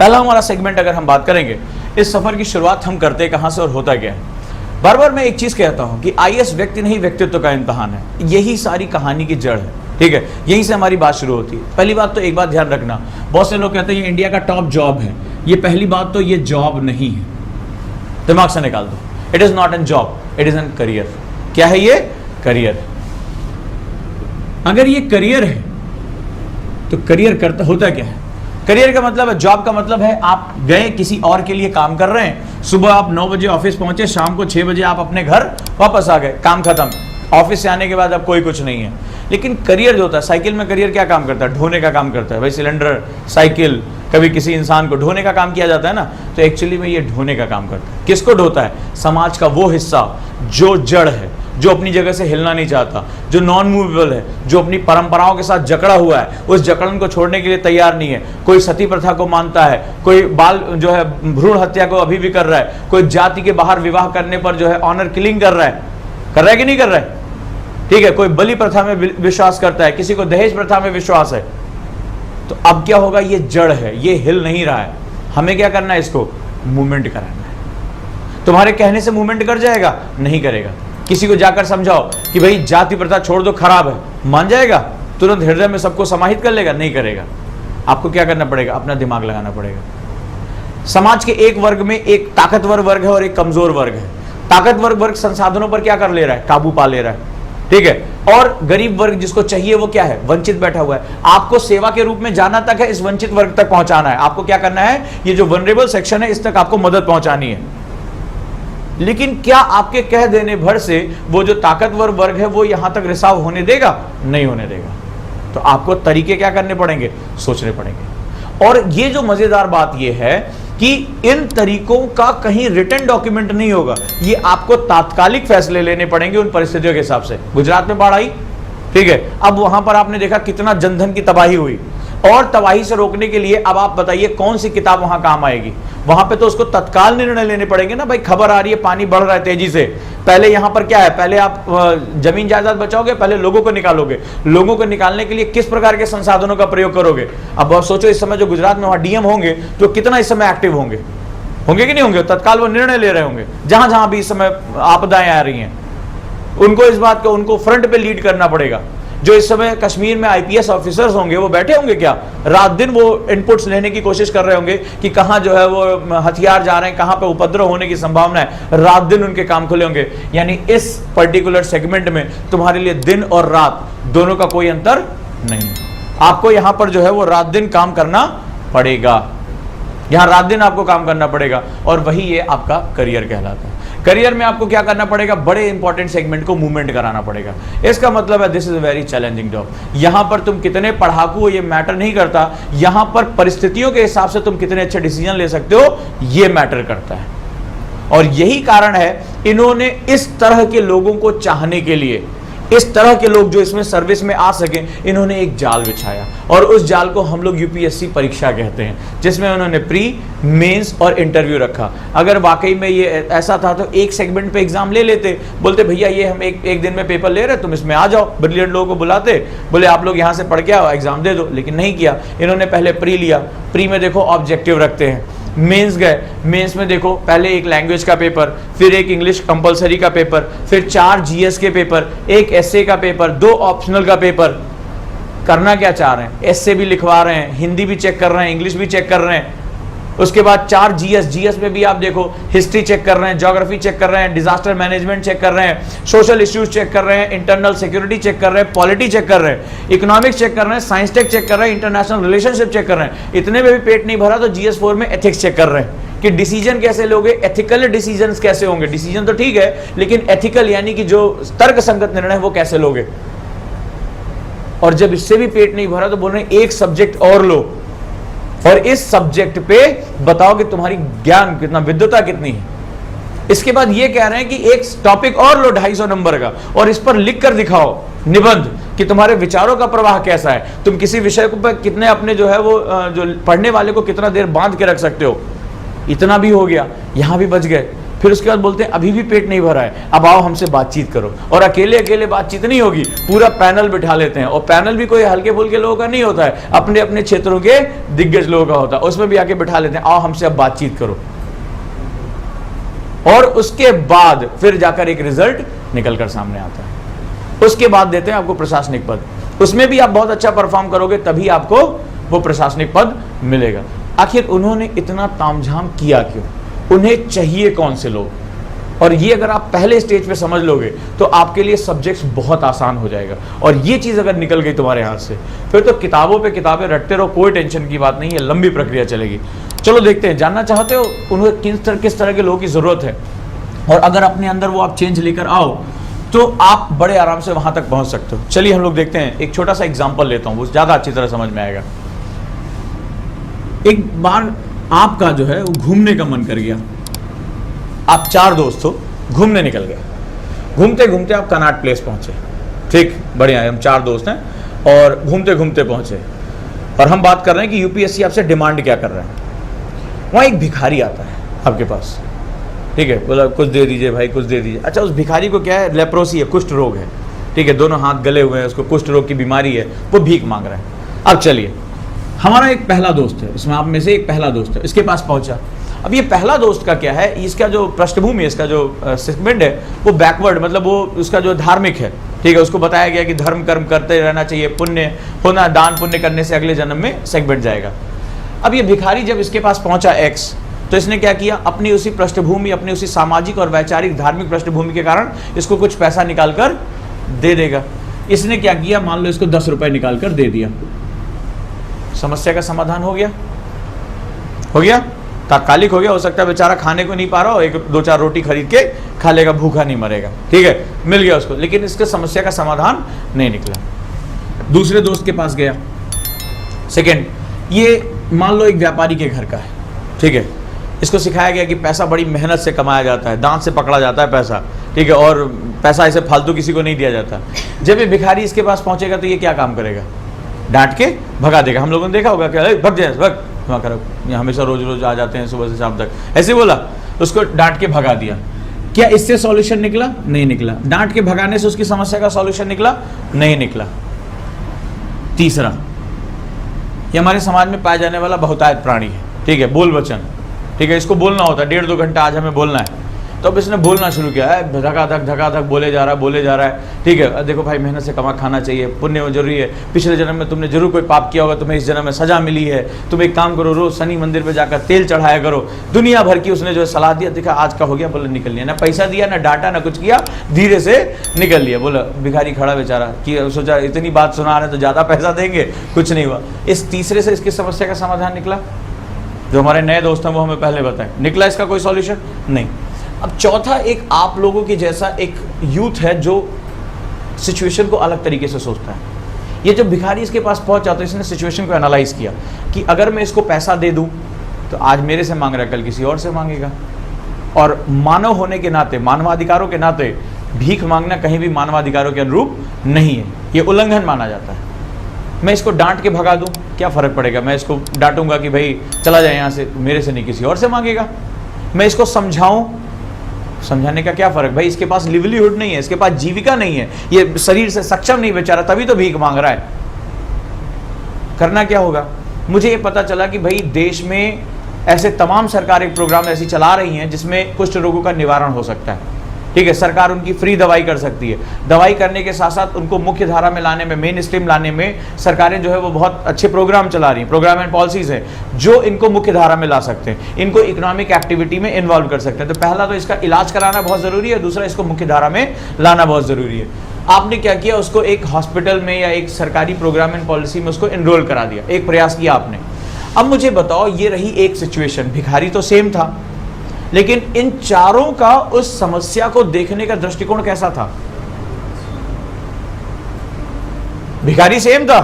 पहला हमारा सेगमेंट अगर हम बात करेंगे, इस सफर की शुरुआत हम करते कहां से और होता क्या है। बार बार मैं एक चीज कहता हूं कि आईएएस व्यक्ति नहीं व्यक्तित्व का इम्तहान है। यही सारी कहानी की जड़ है, ठीक है, यहीं से हमारी बात शुरू होती है। पहली बात तो एक बात ध्यान रखना, बहुत से लोग कहते हैं ये इंडिया का टॉप जॉब है। ये पहली बात तो ये जॉब नहीं है, दिमाग से निकाल दो। It is not an job, it is an career. क्या है ये? करियर। अगर ये करियर है तो करियर करता होता क्या है? करियर का मतलब है, जॉब का मतलब है आप गए किसी और के लिए काम कर रहे हैं। सुबह आप 9 बजे ऑफिस पहुंचे, शाम को 6 बजे आप अपने घर वापस आ गए, काम खत्म। ऑफिस से आने के बाद अब कोई कुछ नहीं है। लेकिन करियर जो होता है, साइकिल में करियर क्या काम करता है? ढोने का काम करता है भाई। सिलेंडर, साइकिल, कभी किसी इंसान को ढोने का काम किया जाता है ना, तो एक्चुअली में ये ढोने का काम करता है। किसको ढोता है? समाज का वो हिस्सा जो जड़ है, जो अपनी जगह से हिलना नहीं चाहता, जो नॉन मूवेबल है, जो अपनी परंपराओं के साथ जकड़ा हुआ है, उस जकड़न को छोड़ने के लिए तैयार नहीं है। कोई सती प्रथा को मानता है, कोई बाल जो है भ्रूण हत्या को अभी भी कर रहा है, कोई जाति के बाहर विवाह करने पर जो है ऑनर किलिंग कर रहा है कि नहीं कर रहा है? ठीक है, कोई बलि प्रथा में विश्वास करता है, किसी को दहेज प्रथा में विश्वास है। तो अब क्या होगा? ये जड़ है, ये हिल नहीं रहा है। हमें क्या करना है? इसको मूवमेंट कराना है। तुम्हारे कहने से मूवमेंट कर जाएगा? नहीं करेगा। किसी को जाकर समझाओ कि भाई जाति प्रथा छोड़ दो, खराब है, मान जाएगा? तुरंत हृदय में सबको समाहित कर लेगा? नहीं करेगा। आपको क्या करना पड़ेगा? अपना दिमाग लगाना पड़ेगा। समाज के एक वर्ग में एक ताकतवर वर्ग है और एक कमजोर वर्ग है। ताकतवर वर्ग संसाधनों पर क्या कर ले रहा है? काबू पा ले रहा है, ठीक है। और गरीब वर्ग जिसको चाहिए वो क्या है? वंचित बैठा हुआ है। आपको सेवा के रूप में जाना तक है, इस वंचित वर्ग तक पहुंचाना है। आपको क्या करना है? ये जो वनरेबल सेक्शन है, इस तक आपको मदद पहुंचानी है। लेकिन क्या आपके कह देने भर से वो जो ताकतवर वर्ग है वो यहां तक रिसाव होने देगा? नहीं होने देगा। तो आपको तरीके क्या करने पड़ेंगे? सोचने पड़ेंगे। और ये जो मजेदार बात ये है कि इन तरीकों का कहीं रिटन डॉक्यूमेंट नहीं होगा। ये आपको तात्कालिक फैसले लेने पड़ेंगे उन परिस्थितियों के हिसाब से। गुजरात में बाढ़ आई, ठीक है, अब वहां पर आपने देखा कितना जनधन की तबाही हुई, और तबाही से रोकने के लिए अब आप बताइए कौन सी किताब वहां काम आएगी? वहां पे तो उसको तत्काल निर्णय लेने पड़ेंगे ना। भाई खबर आ रही है पानी बढ़ रहा है तेजी से, पहले यहां पर क्या है? पहले आप जमीन जायदाद बचाओगे, पहले लोगों को निकालोगे। लोगों को निकालने के लिए किस प्रकार के संसाधनों का प्रयोग करोगे? अब आप सोचो, इस समय जो गुजरात में वहां डीएम होंगे तो कितना इस समय एक्टिव होंगे कि नहीं होंगे? तत्काल वो निर्णय ले रहे होंगे। जहां जहां भी इस समय आपदाएं आ रही हैं, उनको इस बात को, उनको फ्रंट पे लीड करना पड़ेगा। जो इस समय कश्मीर में आईपीएस ऑफिसर्स होंगे वो बैठे होंगे क्या? रात दिन वो इनपुट्स लेने की कोशिश कर रहे होंगे कि कहां जो है वो हथियार जा रहे हैं, कहां पे उपद्रव होने की संभावना है। रात दिन उनके काम खुले होंगे। यानी इस पर्टिकुलर सेगमेंट में तुम्हारे लिए दिन और रात दोनों का कोई अंतर नहीं। आपको यहां पर जो है वो रात दिन काम करना पड़ेगा। यहां रात दिन आपको काम करना पड़ेगा, और वही ये आपका करियर कहलाता है। करियर में आपको क्या करना पड़ेगा? बड़े इंपॉर्टेंट सेगमेंट को मूवमेंट कराना पड़ेगा। इसका मतलब है this is a very challenging job. यहां पर तुम कितने पढ़ाकू हो ये मैटर नहीं करता, यहां पर परिस्थितियों के हिसाब से तुम कितने अच्छे डिसीजन ले सकते हो ये मैटर करता है। और यही कारण है इन्होंने इस तरह के लोगों को चाहने के लिए, इस तरह के लोग जो इसमें सर्विस में आ सके, इन्होंने एक जाल बिछाया, और उस जाल को हम लोग यूपीएससी परीक्षा कहते हैं, जिसमें उन्होंने प्री, मेंस और इंटरव्यू रखा। अगर वाकई में ये ऐसा था तो एक सेगमेंट पे एग्जाम ले लेते, बोलते भैया ये हम एक दिन में पेपर ले रहे, तुम इसमें आ जाओ। ब्रिलियंट लोगों को बुलाते, बोले आप लोग यहाँ से पढ़ के आओ, एग्जाम दे दो। लेकिन नहीं किया इन्होंने। पहले प्री लिया, प्री में देखो ऑब्जेक्टिव रखते हैं। मेंस गए, मेंस में देखो पहले एक लैंग्वेज का पेपर, फिर एक इंग्लिश कंपलसरी का पेपर, फिर 4 जीएस के पेपर, एक एसए का पेपर, 2 ऑप्शनल का पेपर। करना क्या चाह रहे हैं? एसए भी लिखवा रहे हैं, हिंदी भी चेक कर रहे हैं, इंग्लिश भी चेक कर रहे हैं। उसके बाद 4 जीएस, जीएस में भी आप देखो हिस्ट्री चेक कर रहे हैं, ज्योग्राफी चेक कर रहे हैं, डिजास्टर मैनेजमेंट चेक कर रहे हैं, सोशल इश्यूज चेक कर रहे हैं, इंटरनल सिक्योरिटी चेक कर रहे हैं, पॉलिटी चेक कर रहे हैं, इकोनॉमिक्स चेक कर रहे हैं, साइंस टेक चेक कर रहे हैं, इंटरनेशनल रिलेशनशिप चेक कर रहे हैं। इतने में भी पेट नहीं भरा तो जीएस 4 में एथिक्स चेक कर रहे हैं कि डिसीजन कैसे लोगे, एथिकल डिसीजन कैसे होंगे। डिसीजन तो ठीक है, लेकिन एथिकल यानी कि जो तर्क संगत निर्णय वो कैसे लोगे। और जब इससे भी पेट नहीं भरा तो बोल रहे हैं एक सब्जेक्ट और लो, और इस सब्जेक्ट पे बताओ कि तुम्हारी ज्ञान कितना, विद्वता कितनी है। इसके बाद ये कह रहे हैं कि एक टॉपिक और लो 250 नंबर का, और इस पर लिख कर दिखाओ निबंध कि तुम्हारे विचारों का प्रवाह कैसा है, तुम किसी विषय को पर कितने अपने जो है वो जो पढ़ने वाले को कितना देर बांध के रख सकते हो। इतना भी हो गया, यहां भी बच गए। फिर उसके बाद बोलते हैं अभी भी पेट नहीं भरा है, अब आओ हमसे बातचीत करो। और अकेले अकेले बातचीत नहीं होगी, पूरा पैनल बिठा लेते हैं, और पैनल भी कोई हल्के फुल्के लोगों का नहीं होता है, अपने अपने क्षेत्रों के दिग्गज लोगों का होता है, उसमें भी आके बिठा लेते हैं, आओ हमसे अब बातचीत करो। और उसके बाद फिर जाकर एक रिजल्ट निकल कर सामने आता है। उसके बाद देते हैं आपको प्रशासनिक पद, उसमें भी आप बहुत अच्छा परफॉर्म करोगे तभी आपको वो प्रशासनिक पद मिलेगा। आखिर उन्होंने इतना तामझाम किया क्यों, उन्हें चाहिए कौन से लोग? और ये अगर आप पहले स्टेज पे समझ लोगे तो आपके लिए सब्जेक्ट्स बहुत आसान हो जाएगा। और ये चीज अगर निकल गई तुम्हारे हाथ से, फिर तो किताबों पे किताबें रटते रहो, कोई टेंशन की बात नहीं है, लंबी प्रक्रिया चलेगी। चलो देखते हैं, जानना चाहते हो उन्हें किस तरह के लोगों की जरूरत है, और अगर अपने अंदर वो आप चेंज लेकर आओ तो आप बड़े आराम से वहां तक पहुंच सकते हो। चलिए हम लोग देखते हैं, एक छोटा सा एग्जाम्पल लेता हूं, वो ज्यादा अच्छी तरह समझ में आएगा। एक बार आपका जो है वो घूमने का मन कर गया, आप 4 दोस्त हो, घूमने निकल गए। घूमते घूमते आप कनॉट प्लेस पहुंचे, ठीक, बढ़िया है, हम 4 दोस्त हैं और घूमते घूमते पहुंचे, और हम बात कर रहे हैं कि यूपीएससी आपसे डिमांड क्या कर रहा है। वहां एक भिखारी आता है आपके पास, ठीक है, बोला कुछ दे दीजिए भाई, कुछ दे दीजिए। अच्छा, उस भिखारी को क्या है, लेप्रोसी है, कुष्ठ रोग है, ठीक है, दोनों हाथ गले हुए हैं, उसको कुष्ठ रोग की बीमारी है, वो भीख मांग रहा है। अब चलिए, हमारा एक पहला दोस्त है, इसमें आप में से एक पहला दोस्त है, इसके पास पहुंचा। अब ये पहला दोस्त का क्या है, इसका जो पृष्ठभूमि है, इसका जो सेगमेंट है वो बैकवर्ड, मतलब वो उसका जो धार्मिक है, ठीक है, उसको बताया गया कि धर्म कर्म करते रहना चाहिए, पुण्य होना, दान पुण्य करने से अगले जन्म में सेगमेंट जाएगा। अब ये भिखारी जब इसके पास पहुंचा एक्स, तो इसने क्या किया, अपनी उसी पृष्ठभूमि, अपनी उसी सामाजिक और वैचारिक धार्मिक पृष्ठभूमि के कारण इसको कुछ पैसा निकाल कर दे देगा। इसने क्या किया, मान लो इसको 10 रुपए निकाल कर दे दिया, समस्या का समाधान हो गया, हो गया, तात्कालिक हो गया। हो सकता है बेचारा खाने को नहीं पा रहा हो, 1-2-4 रोटी खरीद के खा लेगा, भूखा नहीं मरेगा, ठीक है, मिल गया उसको, लेकिन इसके समस्या का समाधान नहीं निकला। दूसरे दोस्त के पास गया, सेकंड, ये मान लो एक व्यापारी के घर का है, ठीक है, इसको सिखाया गया कि पैसा बड़ी मेहनत से कमाया जाता है, दांत से पकड़ा जाता है पैसा, ठीक है, और पैसा ऐसे फालतू किसी को नहीं दिया जाता। जब ये भिखारी इसके पास पहुंचेगा तो ये क्या काम करेगा, डांट के भगा देगा। हम लोगों ने देखा होगा कि भग जाए, भग वहाँ करो, ये हमेशा रोज रोज आ जाते हैं सुबह से शाम तक, ऐसे बोला, उसको डांट के भगा दिया। क्या इससे सॉल्यूशन निकला? नहीं निकला। डांट के भगाने से उसकी समस्या का सॉल्यूशन निकला? नहीं निकला। तीसरा, ये हमारे समाज में पाया जाने वाला बहुतायत प्राणी है, ठीक है, बोल वचन, ठीक है, इसको बोलना होता है, 1.5-2 घंटा आज हमें बोलना है, तो अब इसने बोलना शुरू किया है, धका धक बोले जा रहा है, ठीक है, देखो भाई मेहनत से कमा खाना चाहिए, पुण्य जरूरी है, पिछले जन्म में तुमने जरूर कोई पाप किया होगा, तुम्हें इस जन्म में सजा मिली है, तुम एक काम करो, रोज शनि मंदिर पे जाकर तेल चढ़ाया करो, दुनिया भर की उसने जो सलाह दिया, देखा आज का हो गया, बोले निकल लिया, ना पैसा दिया, ना डांटा, ना कुछ किया, धीरे से निकल लिया। बोला भिखारी खड़ा बेचारा कि सोचा इतनी बात सुना रहे तो ज्यादा पैसा देंगे, कुछ नहीं हुआ। इस तीसरे से इसकी समस्या का समाधान निकला? जो हमारे नए दोस्त हैं वो हमें पहले बताएं, निकला इसका कोई सॉल्यूशन? नहीं। अब चौथा, एक आप लोगों के जैसा एक यूथ है जो सिचुएशन को अलग तरीके से सोचता है। ये जब भिखारी इसके पास पहुंचा तो इसने सिचुएशन को एनालाइज किया कि अगर मैं इसको पैसा दे दूं तो आज मेरे से मांग रहा है, कल किसी और से मांगेगा, और मानव होने के नाते, मानवाधिकारों के नाते भीख मांगना कहीं भी मानवाधिकारों के अनुरूप नहीं है, ये उल्लंघन माना जाता है। मैं इसको डांट के भगा दूं, क्या फर्क पड़ेगा, मैं इसको डांटूंगा कि भाई चला जाए यहाँ से, मेरे से नहीं किसी और से मांगेगा। मैं इसको समझाऊं, समझाने का क्या फर्क, भाई इसके पास लिवलीहुड नहीं है, इसके पास जीविका नहीं है, ये शरीर से सक्षम नहीं बेचारा, तभी तो भीख मांग रहा है। करना क्या होगा? मुझे ये पता चला कि भाई देश में ऐसे तमाम सरकारी प्रोग्राम ऐसी चला रही हैं जिसमें कुष्ठ रोगों का निवारण हो सकता है, ठीक है, सरकार उनकी फ्री दवाई कर सकती है। दवाई करने के साथ साथ उनको मुख्य धारा में लाने में, मेन स्ट्रीम लाने में सरकारें जो है वो बहुत अच्छे प्रोग्राम चला रही हैं, प्रोग्राम एंड पॉलिसीज हैं जो इनको मुख्य धारा में ला सकते हैं, इनको इकोनॉमिक एक्टिविटी में इन्वॉल्व कर सकते हैं। तो पहला तो इसका इलाज कराना बहुत जरूरी है, दूसरा इसको मुख्य धारा में लाना बहुत जरूरी है। आपने क्या किया, उसको एक हॉस्पिटल में या एक सरकारी प्रोग्राम एंड पॉलिसी में उसको एनरोल करा दिया, एक प्रयास किया आपने। अब मुझे बताओ, ये रही एक सिचुएशन, भिखारी तो सेम था, लेकिन इन चारों का उस समस्या को देखने का दृष्टिकोण कैसा था? भिखारी सेम था,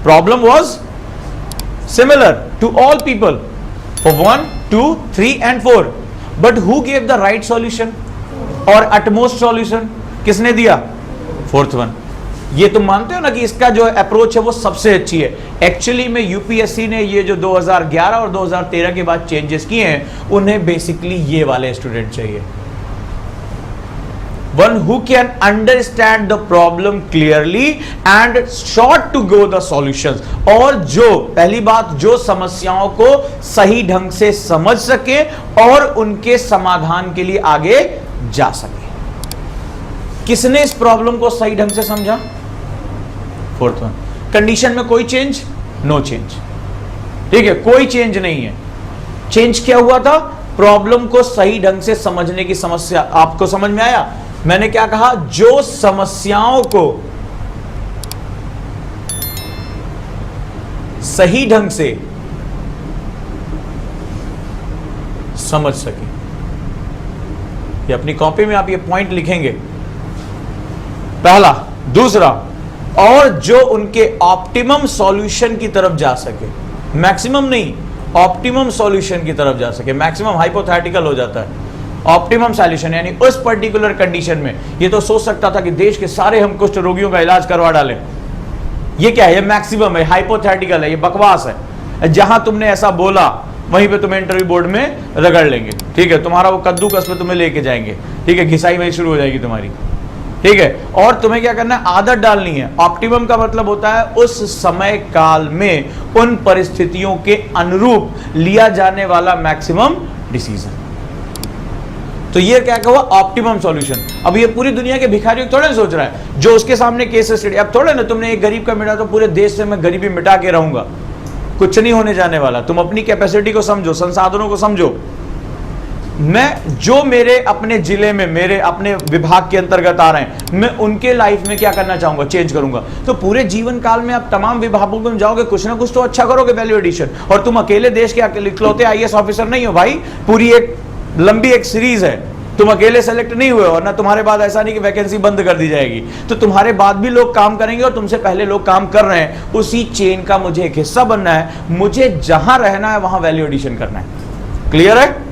problem was similar to all people for 1, 2, 3 and 4, but who gave the right solution और अटमोस्ट सॉल्यूशन किसने दिया? 4th one. ये तुम मानते हो ना कि इसका जो अप्रोच है वो सबसे अच्छी है। एक्चुअली में यूपीएससी ने ये जो 2011 और 2013 के बाद चेंजेस किए हैं, उन्हें बेसिकली ये वाले स्टूडेंट चाहिए। One who can understand the problem clearly and short to go the solutions, और जो पहली बात जो समस्याओं को सही ढंग से समझ सके और उनके समाधान के लिए आगे जा सके। किसने इस प्रॉब्लम को सही ढंग से समझा? फोर्थ वन, कंडीशन में कोई चेंज? No change. ठीक है, कोई चेंज नहीं है। चेंज क्या हुआ था? प्रॉब्लम को सही ढंग से समझने की समस्या। आपको समझ में आया मैंने क्या कहा? जो समस्याओं को सही ढंग से समझ सके। ये अपनी कॉपी में आप ये पॉइंट लिखेंगे, पहला। दूसरा, और जो उनके ऑप्टिमम सॉल्यूशन की तरफ जा सके, मैक्सिमम नहीं, ऑप्टिमम सॉल्यूशन की तरफ जा सके। मैक्सिमम हाइपोथेटिकल हो जाता है। ऑप्टिमम सॉल्यूशन यानी उस पर्टिकुलर कंडीशन में ये तो सोच सकता था कि देश के सारे हम कुष्ठ रोगियों का इलाज करवा डालें। ये क्या है? ये मैक्सिमम है, हाइपोथेटिकल है, ये बकवास है। जहां तुमने ऐसा बोला वहीं पे तुम्हें इंटरव्यू बोर्ड में रगड़ लेंगे। ठीक है, तुम्हारा वो कद्दूकस पे तुम्हें लेके जाएंगे। ठीक है, घिसाई वही शुरू हो जाएगी तुम्हारी। ठीक है, और तुम्हें क्या करना है? आदत डालनी है। ऑप्टिमम का मतलब होता है उस समय काल में उन परिस्थितियों के अनुरूप लिया जाने वाला मैक्सिमम डिसीजन। तो ये क्या हुआ? Optimum solution. अब ये पूरी दुनिया के भिखारियों थोड़े सोच रहा है जो उसके सामने केस स्टडी। अब थोड़े ना तुमने एक गरीब का मिटा तो पूरे देश से मैं गरीबी मिटा के रहूंगा, कुछ नहीं होने जाने वाला। तुम अपनी कैपेसिटी को समझो, संसाधनों को समझो। मैं जो मेरे अपने जिले में मेरे अपने विभाग के अंतर्गत आ रहे हैं, मैं उनके लाइफ में क्या करना चाहूंगा? चेंज करूंगा। तो पूरे जीवन काल में आप तमाम विभागों में जाओगे, कुछ ना कुछ तो अच्छा करोगे, वैल्यू एडिशन। और तुम अकेले देश के इकलौते आईएएस ऑफिसर नहीं हो भाई, पूरी एक लंबी एक सीरीज है। तुम अकेले सेलेक्ट नहीं हुए हो, ना तुम्हारे बाद ऐसा नहीं कि वैकेंसी बंद कर दी जाएगी। तो तुम्हारे बाद भी लोग काम करेंगे और तुमसे पहले लोग काम कर रहे हैं। उसी चेन का मुझे एक हिस्सा बनना है। मुझे जहां रहना है वहां वैल्यू एडिशन करना है। क्लियर है?